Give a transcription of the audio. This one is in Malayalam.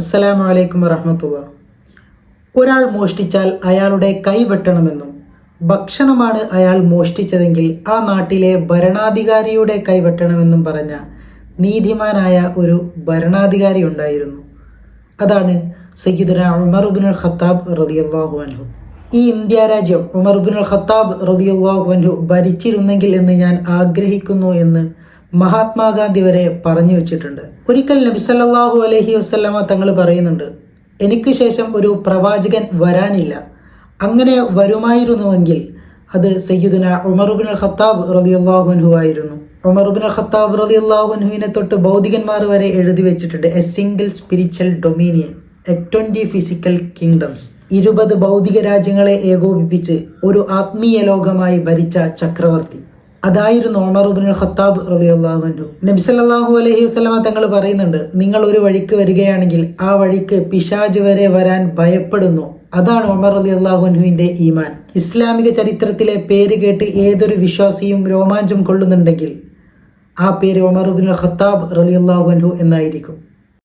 അസ്സലാമു അലൈക്കും വറഹ്മത്തുള്ളാഹി. ഒരാൾ മോഷ്ടിച്ചാൽ അയാളുടെ കൈ വെട്ടണമെന്നും ഭക്ഷണമാണ് അയാൾ മോഷ്ടിച്ചതെങ്കിൽ ആ നാട്ടിലെ ഭരണാധികാരിയുടെ കൈ വെട്ടണമെന്നും പറഞ്ഞ നീതിമാനായ ഒരു ഭരണാധികാരി ഉണ്ടായിരുന്നു. അതാണ് സയ്യിദുനാ ഉമർ ഇബ്നുൽ ഖത്താബ് റളിയല്ലാഹു അൻഹു. ഈ ഇന്ത്യ രാജ്യം ഉമർ ഇബ്നുൽ ഖത്താബ് റളിയല്ലാഹു അൻഹു ഭരിച്ചിരുന്നെങ്കിൽ എന്ന് ഞാൻ ആഗ്രഹിക്കുന്നു എന്ന് മഹാത്മാഗാന്ധി വരെ പറഞ്ഞു വെച്ചിട്ടുണ്ട്. ഒരിക്കൽ നബി സല്ലല്ലാഹു അലൈഹി വസല്ലമ തങ്ങൾ പറയുന്നുണ്ട്, എനിക്ക് ശേഷം ഒരു പ്രവാചകൻ വരാനില്ല. അങ്ങനെ വരുമായിരുന്നുവെങ്കിൽ അത് സയ്യിദുനാ ഉമർ ഇബ്നുൽ ഖത്താബ് റളിയല്ലാഹു അൻഹു ആയിരുന്നു. ഉമർ ഇബ്നുൽ ഖത്താബ് റളിയല്ലാഹു അൻഹുവിനെ തൊട്ട് ഭൗതികന്മാർ വരെ എഴുതി വെച്ചിട്ടുണ്ട്, A single spiritual dominion, 20 physical kingdoms, 20 ഭൗതിക രാജ്യങ്ങളെ ഏകോപിപ്പിച്ച് ഒരു ആത്മീയ ലോകമായി ഭരിച്ച ചക്രവർത്തി. അതായിരുന്നു ഉമർ ഇബ്നുൽ ഖത്താബ് റളിയല്ലാഹു അൻഹു. നബി സല്ലല്ലാഹു അലൈഹി വസല്ലമ തങ്ങൾ പറയുന്നുണ്ട്, നിങ്ങൾ ഒരു വഴിക്ക് വരികയാണെങ്കിൽ ആ വഴിക്ക് പിശാച് വരെ വരാൻ ഭയപ്പെടുന്നു. അതാണ് ഉമർ റളിയല്ലാഹു അൻഹുവിന്റെ ഈമാൻ. ഇസ്ലാമിക ചരിത്രത്തിലെ പേര് കേട്ട് ഏതൊരു വിശ്വാസിയും രോമാഞ്ചം കൊള്ളുന്നുണ്ടെങ്കിൽ ആ പേര് ഉമർ ഇബ്നുൽ ഖത്താബ് റളിയല്ലാഹു അൻഹു എന്നായിരിക്കും.